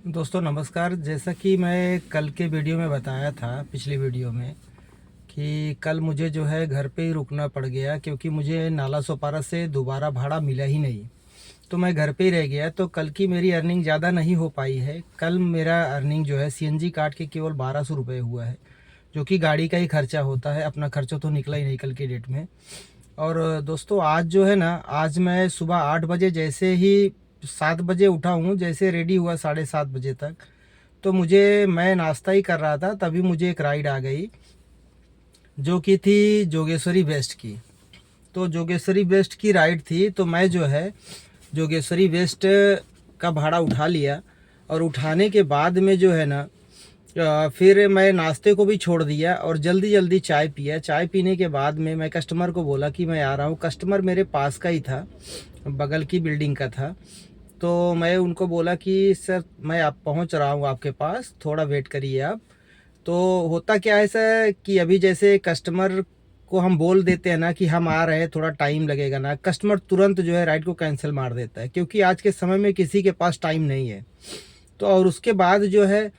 दोस्तों नमस्कार। जैसा कि मैं कल के वीडियो में बताया था, पिछली वीडियो में, कि कल मुझे जो है घर पे ही रुकना पड़ गया क्योंकि मुझे नाला सोपारा से दोबारा भाड़ा मिला ही नहीं। तो मैं घर पे ही रह गया। तो कल की मेरी अर्निंग ज़्यादा नहीं हो पाई है। कल मेरा अर्निंग जो है सीएनजी काट के केवल 1200 रुपये हुआ है, जो कि गाड़ी का ही खर्चा होता है। अपना खर्चा तो निकला ही नहीं कल की डेट में। और दोस्तों आज जो है ना, आज मैं सुबह 8 बजे जैसे ही 7 बजे उठा हूँ, जैसे रेडी हुआ 7:30 बजे तक, तो मैं नाश्ता ही कर रहा था, तभी मुझे एक राइड आ गई जो कि थी जोगेश्वरी वेस्ट की। तो जोगेश्वरी वेस्ट की राइड थी, तो मैं जो है जोगेश्वरी वेस्ट का भाड़ा उठा लिया। और उठाने के बाद में जो है ना, फिर मैं नाश्ते को भी छोड़ दिया और जल्दी जल्दी चाय पिया। चाय पीने के बाद में मैं कस्टमर को बोला कि मैं आ रहा हूँ। कस्टमर मेरे पास का ही था, बगल की बिल्डिंग का था। तो मैं उनको बोला कि सर मैं आप पहुँच रहा हूँ आपके पास, थोड़ा वेट करिए आप। तो होता क्या है सर कि अभी जैसे कस्टमर को हम बोल देते हैं ना कि हम आ रहे हैं, थोड़ा टाइम लगेगा ना, कस्टमर तुरंत जो है राइड को कैंसिल मार देता है, क्योंकि आज के समय में किसी के पास टाइम नहीं है। तो और उसके बाद जो है,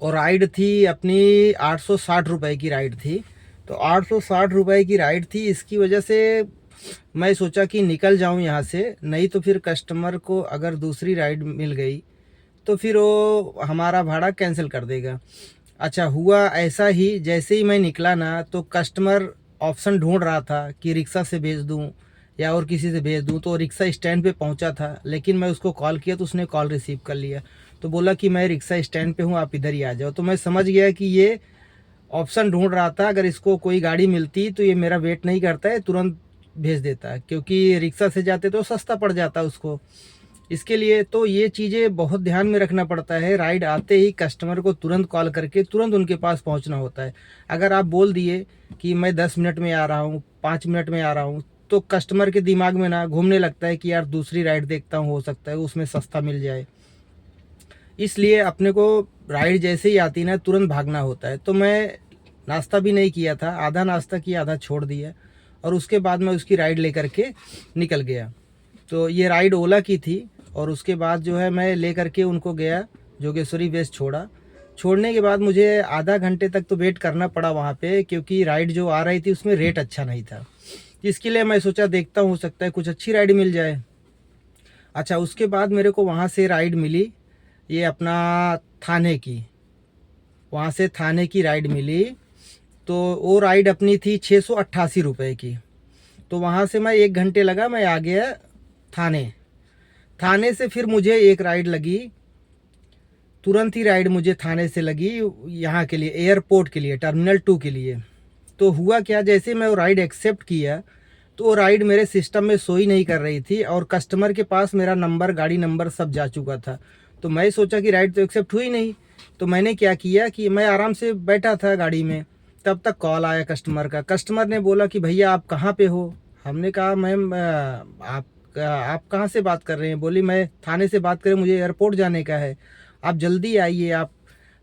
और राइड थी अपनी 860 रुपये की राइड थी। तो 860 रुपये की राइड थी, इसकी वजह से मैं सोचा कि निकल जाऊं यहाँ से, नहीं तो फिर कस्टमर को अगर दूसरी राइड मिल गई तो फिर वो हमारा भाड़ा कैंसिल कर देगा। अच्छा हुआ ऐसा ही, जैसे ही मैं निकला ना, तो कस्टमर ऑप्शन ढूंढ रहा था कि रिक्शा से भेज दूं या और किसी से भेज दूं। तो रिक्शा स्टैंड पे पहुंचा था, लेकिन मैं उसको कॉल किया तो उसने कॉल रिसीव कर लिया। तो बोला कि मैं रिक्शा स्टैंड पे हूं, आप इधर ही आ जाओ। तो मैं समझ गया कि ये ऑप्शन ढूंढ रहा था, अगर इसको कोई गाड़ी मिलती तो ये मेरा वेट नहीं करता है, तुरंत भेज देता है, क्योंकि रिक्शा से जाते तो सस्ता पड़ जाता उसको। इसके लिए तो ये चीज़ें बहुत ध्यान में रखना पड़ता है। राइड आते ही कस्टमर को तुरंत कॉल करके तुरंत उनके पास पहुंचना होता है। अगर आप बोल दिए कि मैं 10 मिनट में आ रहा हूँ, 5 मिनट में आ रहा हूँ, तो कस्टमर के दिमाग में ना घूमने लगता है कि यार दूसरी राइड देखता हूँ, हो सकता है उसमें सस्ता मिल जाए। इसलिए अपने को राइड जैसे ही आती ना, तुरंत भागना होता है। तो मैं नाश्ता भी नहीं किया था, आधा नाश्ता किया, आधा छोड़ दिया, और उसके बाद मैं उसकी राइड लेकर के निकल गया। तो ये राइड ओला की थी। और उसके बाद जो है मैं ले करके उनको गया, जोगेश्वरी वेस्ट छोड़ा। छोड़ने के बाद मुझे आधा घंटे तक तो वेट करना पड़ा वहाँ पे, क्योंकि राइड जो आ रही थी उसमें रेट अच्छा नहीं था। इसके लिए मैं सोचा देखता हूँ, हो सकता है कुछ अच्छी राइड मिल जाए। अच्छा उसके बाद मेरे को वहाँ से राइड मिली, ये अपना थाने की, वहाँ से थाने की राइड मिली। तो वो राइड अपनी थी 688 रुपये की। तो वहाँ से मैं 1 घंटे लगा, मैं आ गया थाने। थाने से फिर मुझे एक राइड लगी, तुरंत ही राइड मुझे थाने से लगी यहाँ के लिए, एयरपोर्ट के लिए, टर्मिनल 2 के लिए। तो हुआ क्या, जैसे मैं वो राइड एक्सेप्ट किया तो वो राइड मेरे सिस्टम में शो ही नहीं कर रही थी, और कस्टमर के पास मेरा नंबर, गाड़ी नंबर सब जा चुका था। तो मैं सोचा कि राइड तो एक्सेप्ट हुई नहीं। तो मैंने क्या किया कि मैं आराम से बैठा था गाड़ी में, तब तक कॉल आया कस्टमर का। कस्टमर ने बोला कि भैया आप कहाँ पे हो। हमने कहा मैम आप कहाँ से बात कर रहे हैं। बोली मैं थाने से बात कर रही हूँ, मुझे एयरपोर्ट जाने का है, आप जल्दी आइए आप।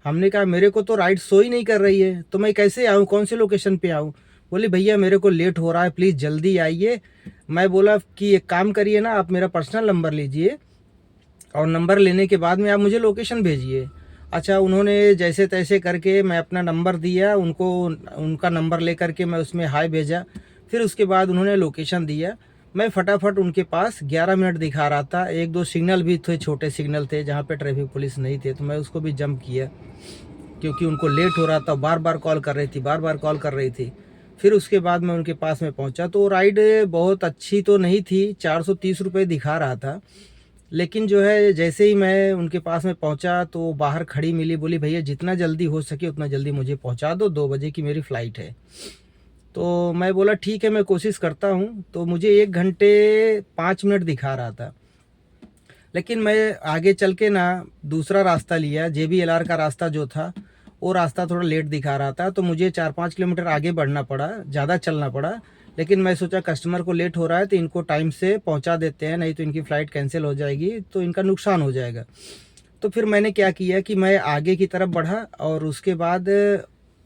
हमने कहा मेरे को तो राइड शो ही नहीं कर रही है, तो मैं कैसे आऊँ, कौन से लोकेशन पे आऊँ। बोली भैया मेरे को लेट हो रहा है, प्लीज़ जल्दी आइए। मैं बोला कि एक काम करिए ना, आप मेरा पर्सनल नंबर लीजिए, और नंबर लेने के बाद में आप मुझे लोकेशन भेजिए। अच्छा उन्होंने जैसे तैसे करके, मैं अपना नंबर दिया उनको, उनका नंबर ले करके मैं उसमें हाय भेजा। फिर उसके बाद उन्होंने लोकेशन दिया। मैं फटाफट उनके पास, 11 मिनट दिखा रहा था, एक दो सिग्नल भी थे, छोटे सिग्नल थे जहाँ पे ट्रैफिक पुलिस नहीं थे, तो मैं उसको भी जंप किया, क्योंकि उनको लेट हो रहा था, बार बार कॉल कर रही थी, बार बार कॉल कर रही थी। फिर उसके बाद मैं उनके पास में पहुंचा। तो राइड बहुत अच्छी तो नहीं थी, 430 रुपये दिखा रहा था। लेकिन जो है जैसे ही मैं उनके पास में पहुंचा तो वो बाहर खड़ी मिली, बोली भैया जितना जल्दी हो सके उतना जल्दी मुझे पहुंचा दो, 2 बजे की मेरी फ़्लाइट है। तो मैं बोला ठीक है मैं कोशिश करता हूँ। तो मुझे 1 घंटे 5 मिनट दिखा रहा था, लेकिन मैं आगे चल के ना दूसरा रास्ता लिया, JBLR का रास्ता जो था, वो रास्ता थोड़ा लेट दिखा रहा था। तो मुझे 4-5 किलोमीटर आगे बढ़ना पड़ा, ज़्यादा चलना पड़ा। लेकिन मैं सोचा कस्टमर को लेट हो रहा है तो इनको टाइम से पहुंचा देते हैं, नहीं तो इनकी फ़्लाइट कैंसिल हो जाएगी, तो इनका नुकसान हो जाएगा। तो फिर मैंने क्या किया कि मैं आगे की तरफ बढ़ा, और उसके बाद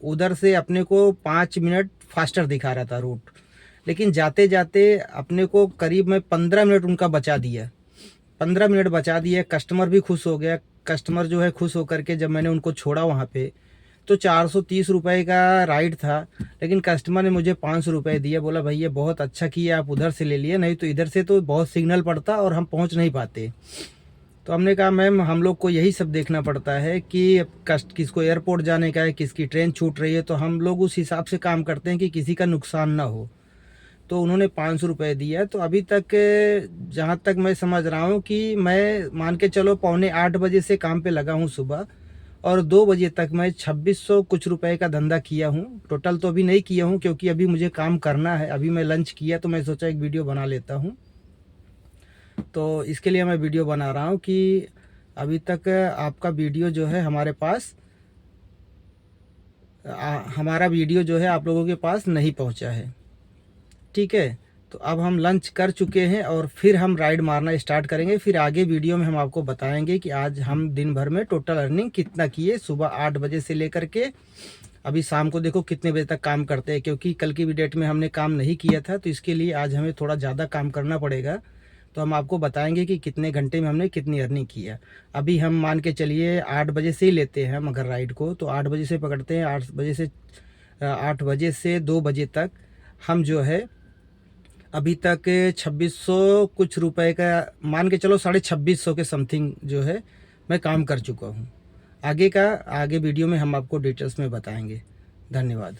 उधर से अपने को 5 मिनट फास्टर दिखा रहा था रूट। लेकिन जाते जाते अपने को करीब मैं 15 मिनट उनका बचा दिया, 15 मिनट बचा दिए। कस्टमर भी खुश हो गया, कस्टमर जो है खुश होकर के जब मैंने उनको छोड़ा वहाँ पे, तो 430 रुपये का राइड था, लेकिन कस्टमर ने मुझे 500 रुपये दिए। बोला भैया बहुत अच्छा किया, आप उधर से ले लिए, नहीं तो इधर से तो बहुत सिग्नल पड़ता और हम पहुँच नहीं पाते। तो हमने कहा मैम हम लोग को यही सब देखना पड़ता है कि किसको एयरपोर्ट जाने का है, किसकी ट्रेन छूट रही है, तो हम लोग उस हिसाब से काम करते हैं कि किसी का नुकसान ना हो। तो उन्होंने 500 रुपये दिया। तो अभी तक जहाँ तक मैं समझ रहा हूँ कि मैं मान के चलो 7:45 बजे से काम पे लगा हूँ सुबह, और 2 बजे तक मैं 2600 कुछ रुपए का धंधा किया हूँ। टोटल तो अभी नहीं किया हूँ क्योंकि अभी मुझे काम करना है। अभी मैं लंच किया तो मैं सोचा एक वीडियो बना लेता हूँ, तो इसके लिए मैं वीडियो बना रहा हूँ कि अभी तक आपका वीडियो जो है हमारे पास हमारा वीडियो जो है आप लोगों के पास नहीं पहुँचा है। ठीक है, तो अब हम लंच कर चुके हैं और फिर हम राइड मारना स्टार्ट करेंगे। फिर आगे वीडियो में हम आपको बताएंगे कि आज हम दिन भर में टोटल अर्निंग कितना किए, सुबह 8 बजे से लेकर के अभी शाम को देखो कितने बजे तक काम करते हैं। क्योंकि कल की भी डेट में हमने काम नहीं किया था, तो इसके लिए आज हमें थोड़ा ज़्यादा काम करना पड़ेगा। तो हम आपको बताएंगे कि कितने घंटे में हमने कितनी अर्निंग किया। अभी हम मान के चलिए 8 बजे से ही लेते हैं हम अगर राइड को, तो 8 बजे से पकड़ते हैं। 8 बजे से 2 बजे तक हम जो है अभी तक 2600 कुछ रुपए का मान के चलो 2650 के समथिंग जो है मैं काम कर चुका हूँ। आगे वीडियो में हम आपको डिटेल्स में बताएंगे। धन्यवाद।